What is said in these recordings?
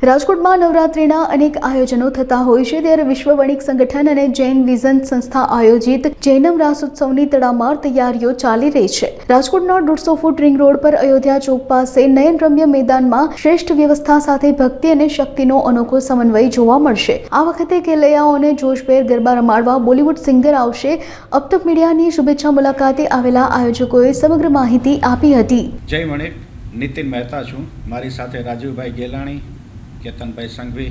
રાજકોટમાં નવરાત્રિના અનેક આયોજનો થતા હોય છે ત્યારે વિશ્વ વણિક સંગઠન અને જૈન વિઝન સંસ્થા આયોજિત જૈનમ રાસોત્સવની તડામાર તૈયારીઓ ચાલી રહી છે। રાજકોટના 150 ફૂટ રિંગ રોડ પર અયોધ્યા ચોક પાસે નયનરમ્ય મેદાનમાં શ્રેષ્ઠ વ્યવસ્થા સાથે ભક્તિ અને શક્તિનો અનોખો સમન્વય જોવા મળશે। આ વખતે ખેલૈયાઓને જોશભેર ગરબા રમાડવા બોલિવૂડ સિંગર આવશે। અબ તક મીડિયાની શુભેચ્છા મુલાકાતે આવેલા આયોજકોએ સમગ્ર માહિતી આપી હતી। જય વણિક, નીતિન મહેતા છું। મારી સાથે રાજુભાઈ ગેલાણી, કેતનભાઈ સંઘવી,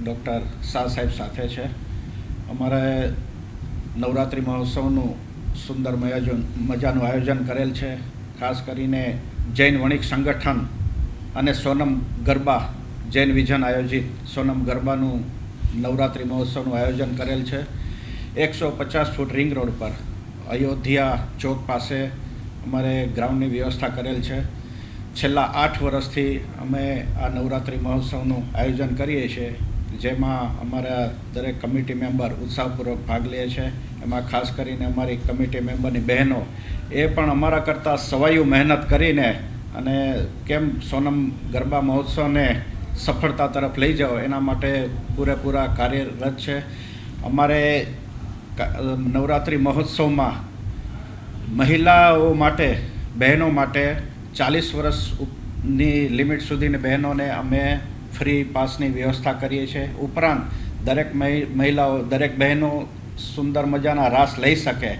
ડૉક્ટર શાહ સાહેબ સાથે છે। અમારે નવરાત્રિ મહોત્સવનું સુંદર મજાનું આયોજન કરેલ છે। ખાસ કરીને જૈન વણિક સંગઠન અને સોનમ ગરબા જૈન વિઝન આયોજિત સોનમ ગરબાનું નવરાત્રિ મહોત્સવનું આયોજન કરેલ છે। 150 ફૂટ રિંગ રોડ પર અયોધ્યા ચોક પાસે અમારે ગ્રાઉન્ડની વ્યવસ્થા કરેલ છે। છેલ્લા 8 વર્ષથી અમે આ નવરાત્રિ મહોત્સવનું આયોજન કરીએ છીએ, જેમાં અમારા દરેક કમિટી મેમ્બર ઉત્સાહપૂર્વક ભાગ લે છે। એમાં ખાસ કરીને અમારી કમિટી મેમ્બરની બહેનો એ પણ અમારા કરતાં સવાયું મહેનત કરીને અને કેમ સોનમ ગરબા મહોત્સવને સફળતા તરફ લઈ જાઓ એના માટે પૂરેપૂરા કાર્યરત છે। અમારે નવરાત્રિ મહોત્સવમાં મહિલાઓ માટે, બહેનો માટે 40 વર્ષની લિમિટ સુધીની બહેનોને અમે ફ્રી પાસની વ્યવસ્થા કરીએ છીએ। ઉપરાંત દરેક મહિલાઓ, દરેક બહેનો સુંદર મજાના રાસ લઈ શકે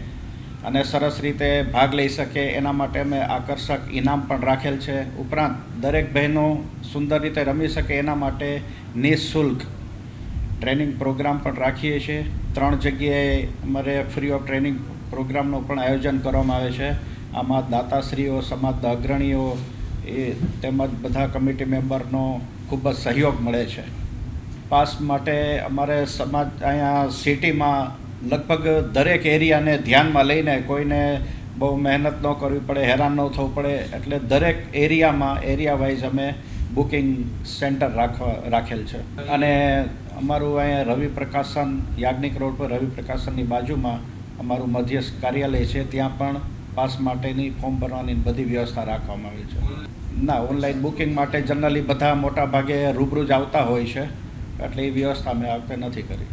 અને સરસ રીતે ભાગ લઈ શકે એના માટે અમે આકર્ષક ઇનામ પણ રાખેલ છે। ઉપરાંત દરેક બહેનો સુંદર રીતે રમી શકે એના માટે નિઃશુલ્ક ટ્રેનિંગ પ્રોગ્રામ પણ રાખીએ છીએ। 3 જગ્યાએ અમારે ફ્રી ઓફ ટ્રેનિંગ પ્રોગ્રામનું પણ આયોજન કરવામાં આવે છે। આમાં દાતાશ્રીઓ, સમાજના અગ્રણીઓ તેમજ બધા કમિટી મેમ્બરનો ખૂબ જ સહયોગ મળે છે। પાસ માટે અમારે સમાજ અહીંયા સિટીમાં લગભગ દરેક એરિયાને ધ્યાનમાં લઈને કોઈને બહુ મહેનત ન કરવી પડે, હેરાન ન થવું પડે, એટલે દરેક એરિયામાં એરિયા વાઇઝ અમે બુકિંગ સેન્ટર રાખેલ છે। અને અમારું અહીંયા રવિ પ્રકાશન, યાજ્ઞિક રોડ પર રવિ પ્રકાશનની બાજુમાં અમારું મધ્યસ્થ કાર્યાલય છે, ત્યાં પણ પાસ માટેની ફોર્મ ભરવાની બધી વ્યવસ્થા રાખવામાં આવી છે। ના, ઓનલાઈન બુકિંગ માટે જનરલી બધા મોટા ભાગે રૂબરૂ જ આવતા હોય છે, એટલે એ વ્યવસ્થા મેં આ વખતે નથી કરી।